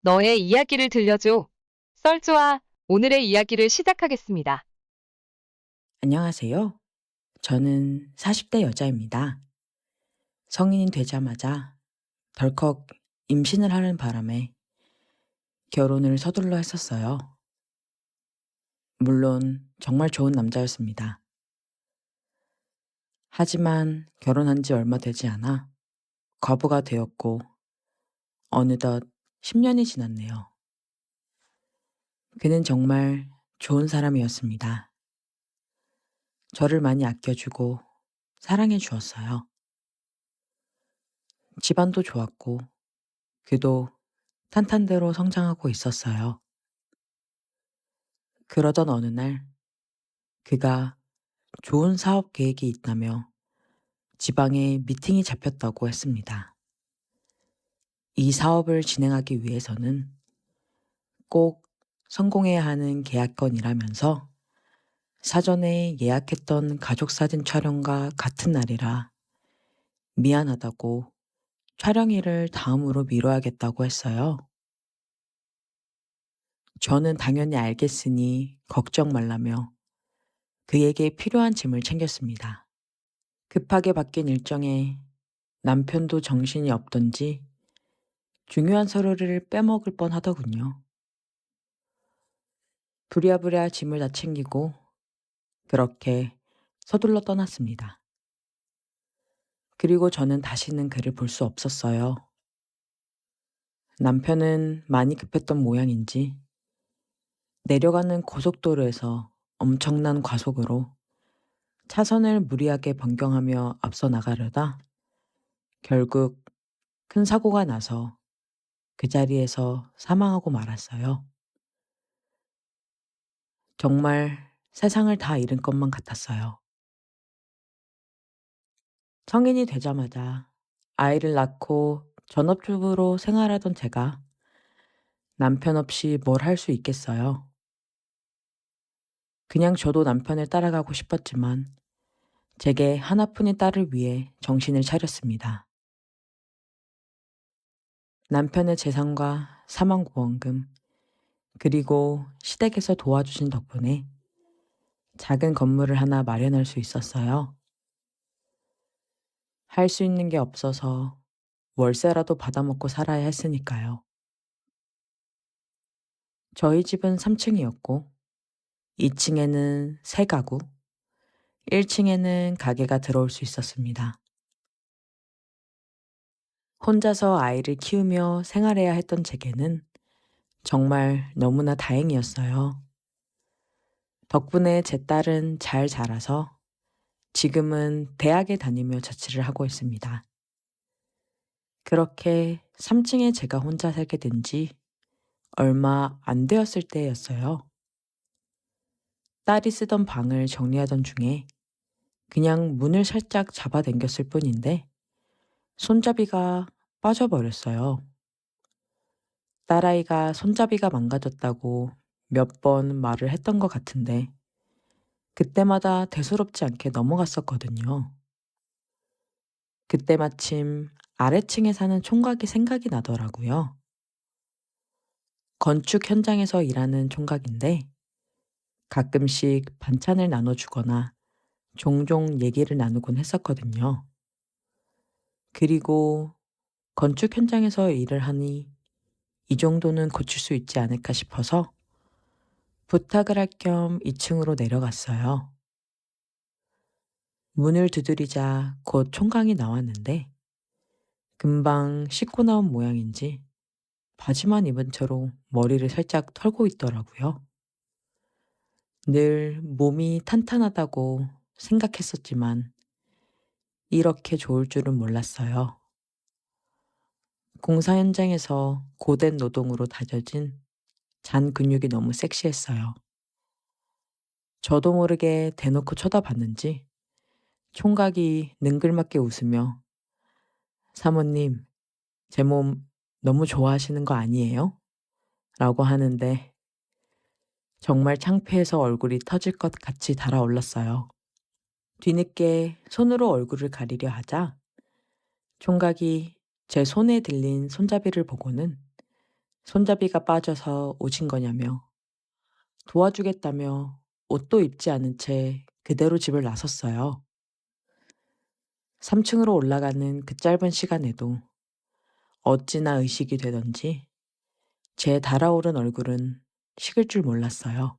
너의 이야기를 들려줘. 썰주와 오늘의 이야기를 시작하겠습니다. 안녕하세요. 저는 40대 여자입니다. 성인이 되자마자 덜컥 임신을 하는 바람에 결혼을 서둘러 했었어요. 물론 정말 좋은 남자였습니다. 하지만 결혼한 지 얼마 되지 않아 과부가 되었고 어느덧 10년이 지났네요. 그는 정말 좋은 사람이었습니다. 저를 많이 아껴주고 사랑해 주었어요. 집안도 좋았고 그도 탄탄대로 성장하고 있었어요. 그러던 어느 날 그가 좋은 사업 계획이 있다며 지방에 미팅이 잡혔다고 했습니다. 이 사업을 진행하기 위해서는 꼭 성공해야 하는 계약건이라면서 사전에 예약했던 가족 사진 촬영과 같은 날이라 미안하다고 촬영일을 다음으로 미뤄야겠다고 했어요. 저는 당연히 알겠으니 걱정 말라며 그에게 필요한 짐을 챙겼습니다. 급하게 바뀐 일정에 남편도 정신이 없던지 중요한 서류를 빼먹을 뻔 하더군요. 부랴부랴 짐을 다 챙기고 그렇게 서둘러 떠났습니다. 그리고 저는 다시는 그를 볼 수 없었어요. 남편은 많이 급했던 모양인지 내려가는 고속도로에서 엄청난 과속으로 차선을 무리하게 변경하며 앞서 나가려다 결국 큰 사고가 나서 그 자리에서 사망하고 말았어요. 정말 세상을 다 잃은 것만 같았어요. 성인이 되자마자 아이를 낳고 전업주부로 생활하던 제가 남편 없이 뭘 할 수 있겠어요. 그냥 저도 남편을 따라가고 싶었지만 제게 하나뿐인 딸을 위해 정신을 차렸습니다. 남편의 재산과 사망보험금, 그리고 시댁에서 도와주신 덕분에 작은 건물을 하나 마련할 수 있었어요. 할 수 있는 게 없어서 월세라도 받아먹고 살아야 했으니까요. 저희 집은 3층이었고 2층에는 새 가구, 1층에는 가게가 들어올 수 있었습니다. 혼자서 아이를 키우며 생활해야 했던 제게는 정말 너무나 다행이었어요. 덕분에 제 딸은 잘 자라서 지금은 대학에 다니며 자취를 하고 있습니다. 그렇게 3층에 제가 혼자 살게 된 지 얼마 안 되었을 때였어요. 딸이 쓰던 방을 정리하던 중에 그냥 문을 살짝 잡아당겼을 뿐인데 손잡이가 빠져버렸어요. 딸아이가 손잡이가 망가졌다고 몇 번 말을 했던 것 같은데 그때마다 대수롭지 않게 넘어갔었거든요. 그때 마침 아래층에 사는 총각이 생각이 나더라고요. 건축 현장에서 일하는 총각인데 가끔씩 반찬을 나눠주거나 종종 얘기를 나누곤 했었거든요. 그리고 건축 현장에서 일을 하니 이 정도는 고칠 수 있지 않을까 싶어서 부탁을 할 겸 2층으로 내려갔어요. 문을 두드리자 곧 총각이 나왔는데 금방 씻고 나온 모양인지 바지만 입은 채로 머리를 살짝 털고 있더라고요. 늘 몸이 탄탄하다고 생각했었지만 이렇게 좋을 줄은 몰랐어요. 공사 현장에서 고된 노동으로 다져진 잔 근육이 너무 섹시했어요. 저도 모르게 대놓고 쳐다봤는지 총각이 능글맞게 웃으며 사모님, 제 몸 너무 좋아하시는 거 아니에요? 라고 하는데 정말 창피해서 얼굴이 터질 것 같이 달아올랐어요. 뒤늦게 손으로 얼굴을 가리려 하자 총각이 제 손에 들린 손잡이를 보고는 손잡이가 빠져서 오신 거냐며 도와주겠다며 옷도 입지 않은 채 그대로 집을 나섰어요. 3층으로 올라가는 그 짧은 시간에도 어찌나 의식이 되던지 제 달아오른 얼굴은 식을 줄 몰랐어요.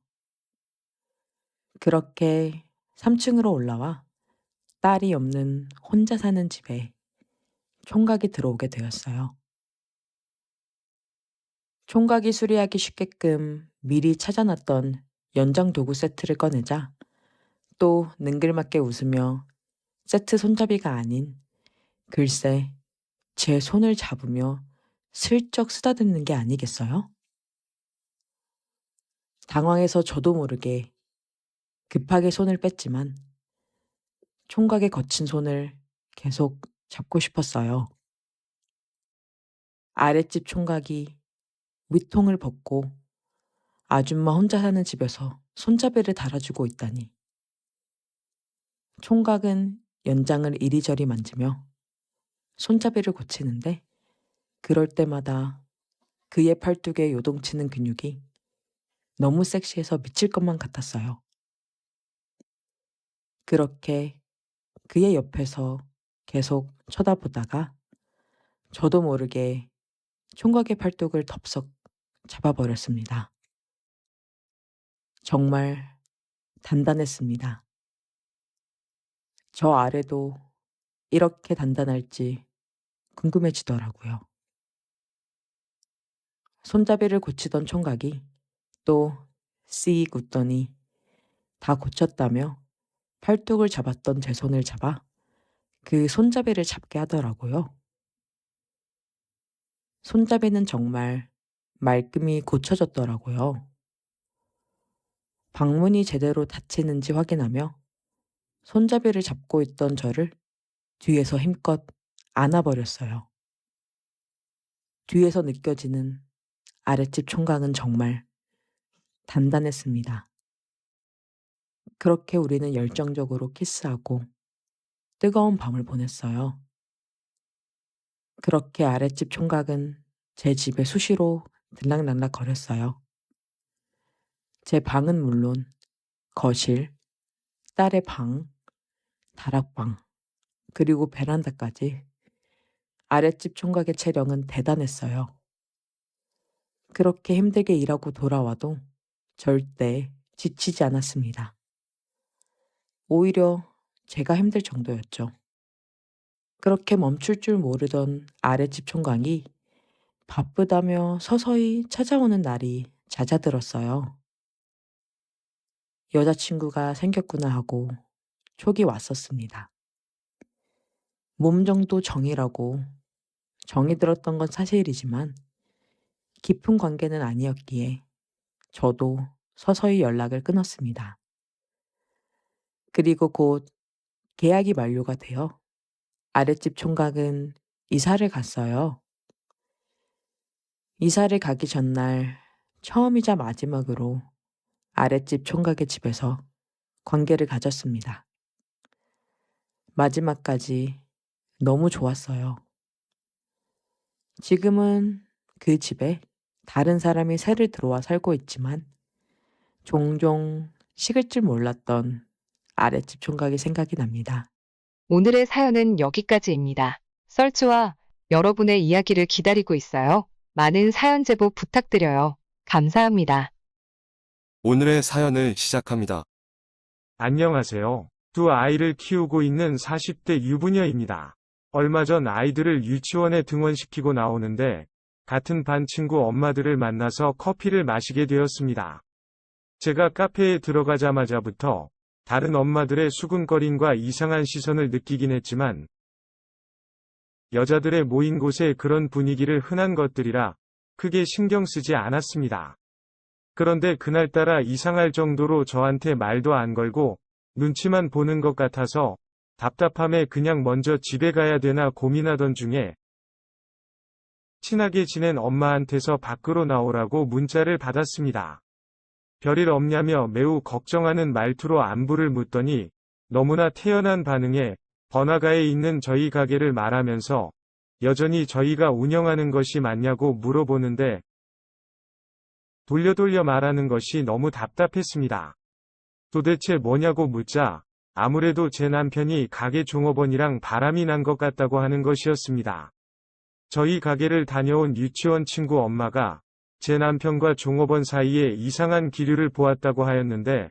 그렇게 3층으로 올라와 딸이 없는 혼자 사는 집에 총각이 들어오게 되었어요. 총각이 수리하기 쉽게끔 미리 찾아놨던 연장 도구 세트를 꺼내자 또 능글맞게 웃으며 세트 손잡이가 아닌 글쎄 제 손을 잡으며 슬쩍 쓰다듬는 게 아니겠어요? 당황해서 저도 모르게 급하게 손을 뺐지만 총각의 거친 손을 계속 잡고 싶었어요. 아랫집 총각이 위통을 벗고 아줌마 혼자 사는 집에서 손잡이를 달아주고 있다니. 총각은 연장을 이리저리 만지며 손잡이를 고치는데 그럴 때마다 그의 팔뚝에 요동치는 근육이 너무 섹시해서 미칠 것만 같았어요. 그렇게 그의 옆에서 계속 쳐다보다가 저도 모르게 총각의 팔뚝을 덥석 잡아버렸습니다. 정말 단단했습니다. 저 아래도 이렇게 단단할지 궁금해지더라고요. 손잡이를 고치던 총각이 또 씩 웃더니 다 고쳤다며 팔뚝을 잡았던 제 손을 잡아 그 손잡이를 잡게 하더라고요. 손잡이는 정말 말끔히 고쳐졌더라고요. 방문이 제대로 닫히는지 확인하며 손잡이를 잡고 있던 저를 뒤에서 힘껏 안아버렸어요. 뒤에서 느껴지는 아랫집 총각은 정말 단단했습니다. 그렇게 우리는 열정적으로 키스하고 뜨거운 밤을 보냈어요. 그렇게 아랫집 총각은 제 집에 수시로 들락날락 거렸어요. 제 방은 물론 거실, 딸의 방, 다락방, 그리고 베란다까지 아랫집 총각의 체력은 대단했어요. 그렇게 힘들게 일하고 돌아와도 절대 지치지 않았습니다. 오히려 제가 힘들 정도였죠. 그렇게 멈출 줄 모르던 아랫집 총각이 바쁘다며 서서히 찾아오는 날이 잦아들었어요. 여자친구가 생겼구나 하고 촉이 왔었습니다. 몸 정도 정이라고 정이 들었던 건 사실이지만 깊은 관계는 아니었기에 저도 서서히 연락을 끊었습니다. 그리고 곧 계약이 만료가 되어 아랫집 총각은 이사를 갔어요. 이사를 가기 전날 처음이자 마지막으로 아랫집 총각의 집에서 관계를 가졌습니다. 마지막까지 너무 좋았어요. 지금은 그 집에 다른 사람이 새를 들어와 살고 있지만 종종 식을 줄 몰랐던 아랫집 총각이 생각이 납니다. 오늘의 사연은 여기까지입니다. 썰주와 여러분의 이야기를 기다리고 있어요. 많은 사연 제보 부탁드려요. 감사합니다. 오늘의 사연을 시작합니다. 안녕하세요. 두 아이를 키우고 있는 40대 유부녀입니다. 얼마 전 아이들을 유치원에 등원시키고 나오는데 같은 반 친구 엄마들을 만나서 커피를 마시게 되었습니다. 제가 카페에 들어가자마자부터 다른 엄마들의 수군거림과 이상한 시선을 느끼긴 했지만 여자들의 모인 곳에 그런 분위기를 흔한 것들이라 크게 신경 쓰지 않았습니다. 그런데 그날따라 이상할 정도로 저한테 말도 안 걸고 눈치만 보는 것 같아서 답답함에 그냥 먼저 집에 가야 되나 고민하던 중에 친하게 지낸 엄마한테서 밖으로 나오라고 문자를 받았습니다. 별일 없냐며 매우 걱정하는 말투로 안부를 묻더니 너무나 태연한 반응에 번화가에 있는 저희 가게를 말하면서 여전히 저희가 운영하는 것이 맞냐고 물어보는데 돌려 말하는 것이 너무 답답했습니다. 도대체 뭐냐고 묻자 아무래도 제 남편이 가게 종업원이랑 바람이 난 것 같다고 하는 것이었습니다. 저희 가게를 다녀온 유치원 친구 엄마가 제 남편과 종업원 사이에 이상한 기류를 보았다고 하였는데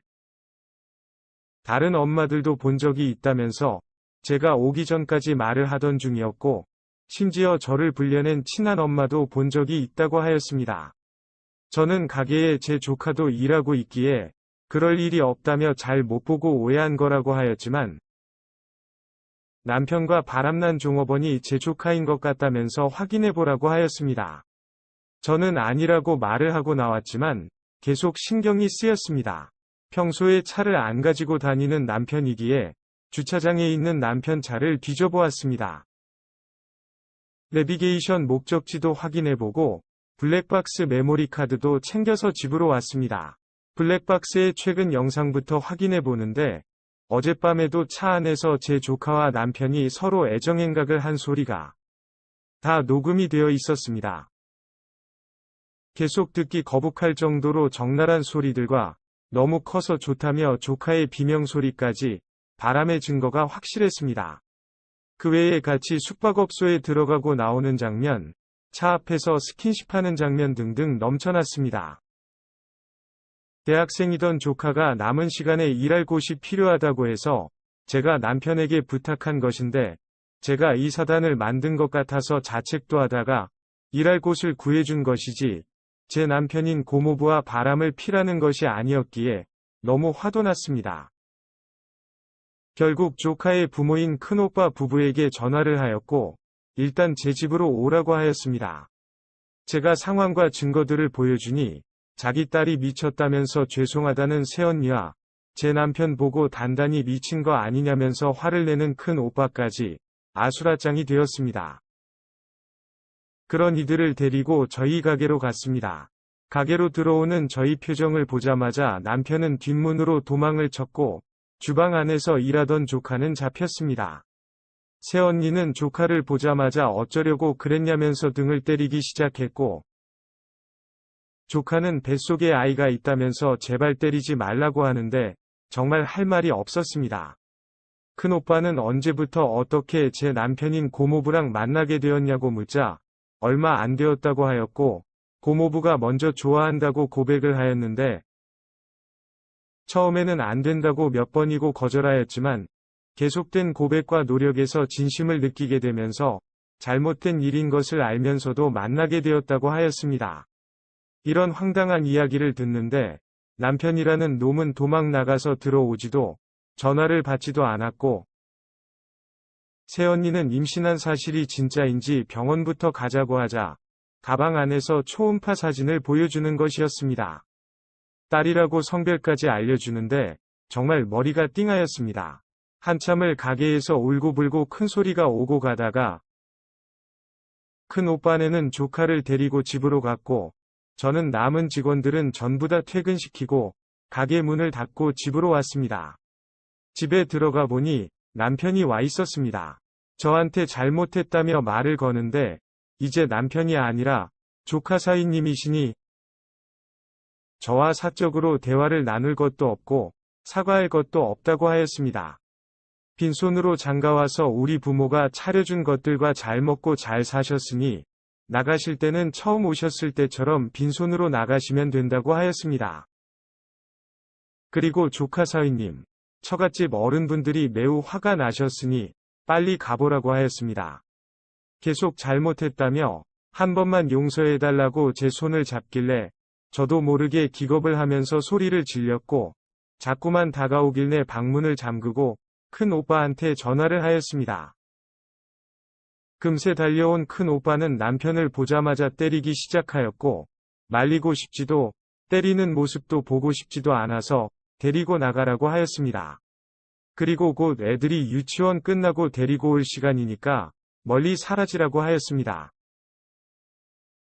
다른 엄마들도 본 적이 있다면서 제가 오기 전까지 말을 하던 중이었고 심지어 저를 불려낸 친한 엄마도 본 적이 있다고 하였습니다. 저는 가게에 제 조카도 일하고 있기에 그럴 일이 없다며 잘 못 보고 오해한 거라고 하였지만 남편과 바람난 종업원이 제 조카인 것 같다면서 확인해 보라고 하였습니다. 저는 아니라고 말을 하고 나왔지만 계속 신경이 쓰였습니다. 평소에 차를 안 가지고 다니는 남편이기에 주차장에 있는 남편 차를 뒤져보았습니다. 내비게이션 목적지도 확인해보고 블랙박스 메모리 카드도 챙겨서 집으로 왔습니다. 블랙박스의 최근 영상부터 확인해보는데 어젯밤에도 차 안에서 제 조카와 남편이 서로 애정행각을 한 소리가 다 녹음이 되어 있었습니다. 계속 듣기 거북할 정도로 적나라한 소리들과 너무 커서 좋다며 조카의 비명소리까지 바람의 증거가 확실했습니다. 그 외에 같이 숙박업소에 들어가고 나오는 장면, 차 앞에서 스킨십하는 장면 등등 넘쳐났습니다. 대학생이던 조카가 남은 시간에 일할 곳이 필요하다고 해서 제가 남편에게 부탁한 것인데 제가 이 사단을 만든 것 같아서 자책도 하다가 일할 곳을 구해준 것이지 제 남편인 고모부와 바람을 피라는 것이 아니었기에 너무 화도 났습니다. 결국 조카의 부모인 큰오빠 부부에게 전화를 하였고 일단 제 집으로 오라고 하였습니다. 제가 상황과 증거들을 보여주니 자기 딸이 미쳤다면서 죄송하다는 새언니와 제 남편 보고 단단히 미친 거 아니냐면서 화를 내는 큰오빠까지 아수라장이 되었습니다. 그런 이들을 데리고 저희 가게로 갔습니다. 가게로 들어오는 저희 표정을 보자마자 남편은 뒷문으로 도망을 쳤고 주방 안에서 일하던 조카는 잡혔습니다. 새언니는 조카를 보자마자 어쩌려고 그랬냐면서 등을 때리기 시작했고 조카는 뱃속에 아이가 있다면서 제발 때리지 말라고 하는데 정말 할 말이 없었습니다. 큰오빠는 언제부터 어떻게 제 남편인 고모부랑 만나게 되었냐고 묻자 얼마 안 되었다고 하였고 고모부가 먼저 좋아한다고 고백을 하였는데 처음에는 안 된다고 몇 번이고 거절하였지만 계속된 고백과 노력에서 진심을 느끼게 되면서 잘못된 일인 것을 알면서도 만나게 되었다고 하였습니다. 이런 황당한 이야기를 듣는데 남편이라는 놈은 도망 나가서 들어오지도 전화를 받지도 않았고 새언니는 임신한 사실이 진짜인지 병원부터 가자고 하자 가방 안에서 초음파 사진을 보여주는 것이었습니다. 딸이라고 성별까지 알려주는데 정말 머리가 띵하였습니다. 한참을 가게에서 울고불고 큰 소리가 오고 가다가 큰 오빠네는 조카를 데리고 집으로 갔고 저는 남은 직원들은 전부 다 퇴근시키고 가게 문을 닫고 집으로 왔습니다. 집에 들어가 보니 남편이 와 있었습니다. 저한테 잘못했다며 말을 거는데 이제 남편이 아니라 조카 사위님이시니 저와 사적으로 대화를 나눌 것도 없고 사과할 것도 없다고 하였습니다. 빈손으로 장가와서 우리 부모가 차려준 것들과 잘 먹고 잘 사셨으니 나가실 때는 처음 오셨을 때처럼 빈손으로 나가시면 된다고 하였습니다. 그리고 조카 사위님, 처갓집 어른분들이 매우 화가 나셨으니 빨리 가보라고 하였습니다. 계속 잘못했다며 한 번만 용서해달라고 제 손을 잡길래 저도 모르게 기겁을 하면서 소리를 질렸고 자꾸만 다가오길래 방문을 잠그고 큰 오빠한테 전화를 하였습니다. 금세 달려온 큰 오빠는 남편을 보자마자 때리기 시작하였고 말리고 싶지도 때리는 모습도 보고 싶지도 않아서 데리고 나가라고 하였습니다. 그리고 곧 애들이 유치원 끝나고 데리고 올 시간이니까 멀리 사라지라고 하였습니다.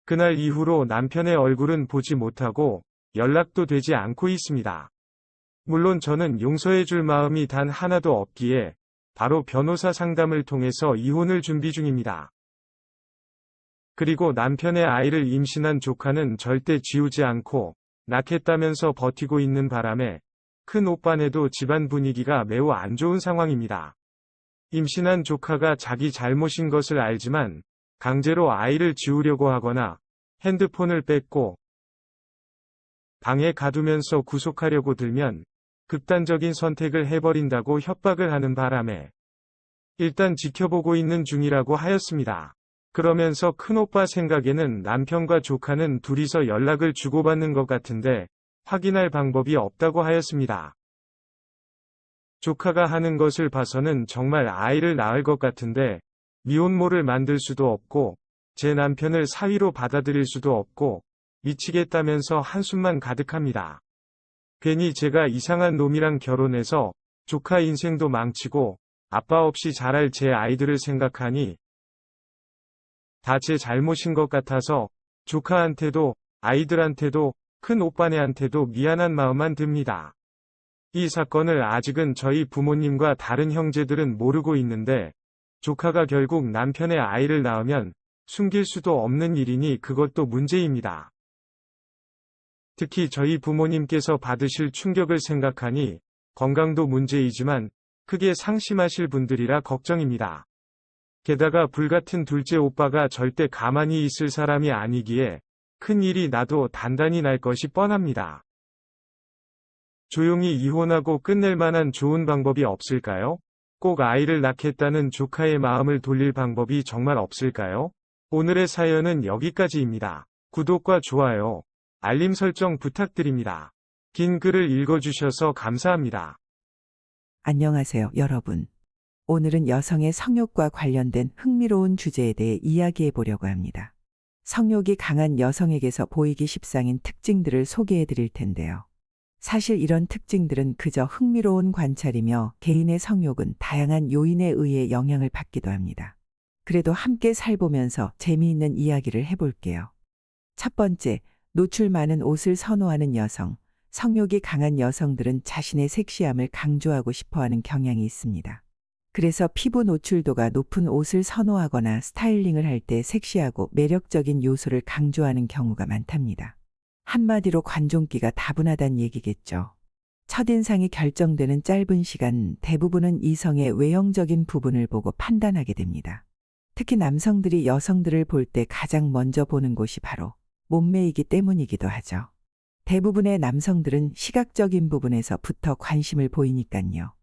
그날 이후로 남편의 얼굴은 보지 못하고 연락도 되지 않고 있습니다. 물론 저는 용서해줄 마음이 단 하나도 없기에 바로 변호사 상담을 통해서 이혼을 준비 중입니다. 그리고 남편의 아이를 임신한 조카는 절대 지우지 않고 낳겠다면서 버티고 있는 바람에 큰 오빠네도 집안 분위기가 매우 안 좋은 상황입니다. 임신한 조카가 자기 잘못인 것을 알지만 강제로 아이를 지우려고 하거나 핸드폰을 뺏고 방에 가두면서 구속하려고 들면 극단적인 선택을 해버린다고 협박을 하는 바람에 일단 지켜보고 있는 중이라고 하였습니다. 그러면서 큰오빠 생각에는 남편과 조카는 둘이서 연락을 주고받는 것 같은데 확인할 방법이 없다고 하였습니다. 조카가 하는 것을 봐서는 정말 아이를 낳을 것 같은데 미혼모를 만들 수도 없고 제 남편을 사위로 받아들일 수도 없고 미치겠다면서 한숨만 가득합니다. 괜히 제가 이상한 놈이랑 결혼해서 조카 인생도 망치고 아빠 없이 자랄 제 아이들을 생각하니 다 제 잘못인 것 같아서 조카한테도 아이들한테도 큰 오빠네한테도 미안한 마음만 듭니다. 이 사건을 아직은 저희 부모님과 다른 형제들은 모르고 있는데 조카가 결국 남편의 아이를 낳으면 숨길 수도 없는 일이니 그것도 문제입니다. 특히 저희 부모님께서 받으실 충격을 생각하니 건강도 문제이지만 크게 상심하실 분들이라 걱정입니다. 게다가 불같은 둘째 오빠가 절대 가만히 있을 사람이 아니기에 큰 일이 나도 단단히 날 것이 뻔합니다. 조용히 이혼하고 끝낼 만한 좋은 방법이 없을까요? 꼭 아이를 낳겠다는 조카의 마음을 돌릴 방법이 정말 없을까요? 오늘의 사연은 여기까지입니다. 구독과 좋아요, 알림 설정 부탁드립니다. 긴 글을 읽어주셔서 감사합니다. 안녕하세요, 여러분. 오늘은 여성의 성욕과 관련된 흥미로운 주제에 대해 이야기해 보려고 합니다. 성욕이 강한 여성에게서 보이기 십상인 특징들을 소개해 드릴 텐데요. 사실 이런 특징들은 그저 흥미로운 관찰이며 개인의 성욕은 다양한 요인에 의해 영향을 받기도 합니다. 그래도 함께 살보면서 재미있는 이야기를 해볼게요. 첫 번째, 노출 많은 옷을 선호하는 여성. 성욕이 강한 여성들은 자신의 섹시함을 강조하고 싶어하는 경향이 있습니다. 그래서 피부 노출도가 높은 옷을 선호하거나 스타일링을 할 때 섹시하고 매력적인 요소를 강조하는 경우가 많답니다. 한마디로 관종기가 다분하다는 얘기겠죠. 첫인상이 결정되는 짧은 시간, 대부분은 이성의 외형적인 부분을 보고 판단하게 됩니다. 특히 남성들이 여성들을 볼 때 가장 먼저 보는 곳이 바로 몸매이기 때문이기도 하죠. 대부분의 남성들은 시각적인 부분에서부터 관심을 보이니까요.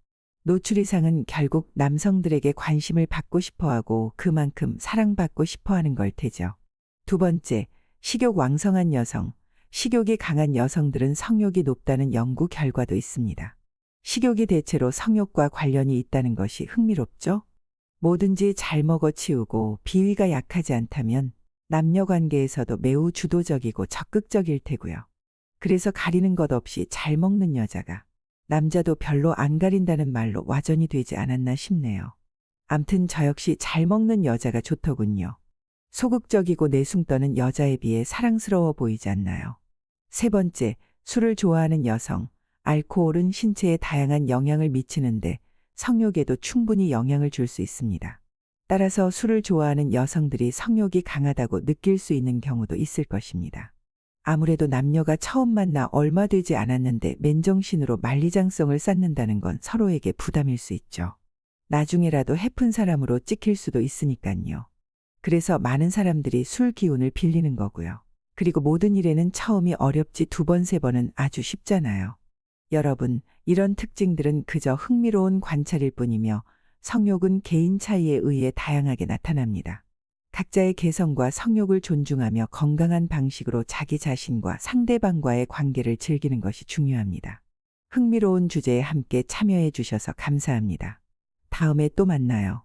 노출 이상은 결국 남성들에게 관심을 받고 싶어하고 그만큼 사랑받고 싶어하는 걸 테죠. 두 번째, 식욕 왕성한 여성. 식욕이 강한 여성들은 성욕이 높다는 연구 결과도 있습니다. 식욕이 대체로 성욕과 관련이 있다는 것이 흥미롭죠? 뭐든지 잘 먹어 치우고 비위가 약하지 않다면 남녀 관계에서도 매우 주도적이고 적극적일 테고요. 그래서 가리는 것 없이 잘 먹는 여자가 남자도 별로 안 가린다는 말로 와전이 되지 않았나 싶네요. 암튼 저 역시 잘 먹는 여자가 좋더군요. 소극적이고 내숭 떠는 여자에 비해 사랑스러워 보이지 않나요? 세 번째, 술을 좋아하는 여성. 알코올은 신체에 다양한 영향을 미치는데 성욕에도 충분히 영향을 줄 수 있습니다. 따라서 술을 좋아하는 여성들이 성욕이 강하다고 느낄 수 있는 경우도 있을 것입니다. 아무래도 남녀가 처음 만나 얼마 되지 않았는데 맨정신으로 만리장성을 쌓는다는 건 서로에게 부담일 수 있죠. 나중에라도 해픈 사람으로 찍힐 수도 있으니까요. 그래서 많은 사람들이 술 기운을 빌리는 거고요. 그리고 모든 일에는 처음이 어렵지 두 번, 세 번은 아주 쉽잖아요. 여러분, 이런 특징들은 그저 흥미로운 관찰일 뿐이며 성욕은 개인 차이에 의해 다양하게 나타납니다. 각자의 개성과 성욕을 존중하며 건강한 방식으로 자기 자신과 상대방과의 관계를 즐기는 것이 중요합니다. 흥미로운 주제에 함께 참여해 주셔서 감사합니다. 다음에 또 만나요.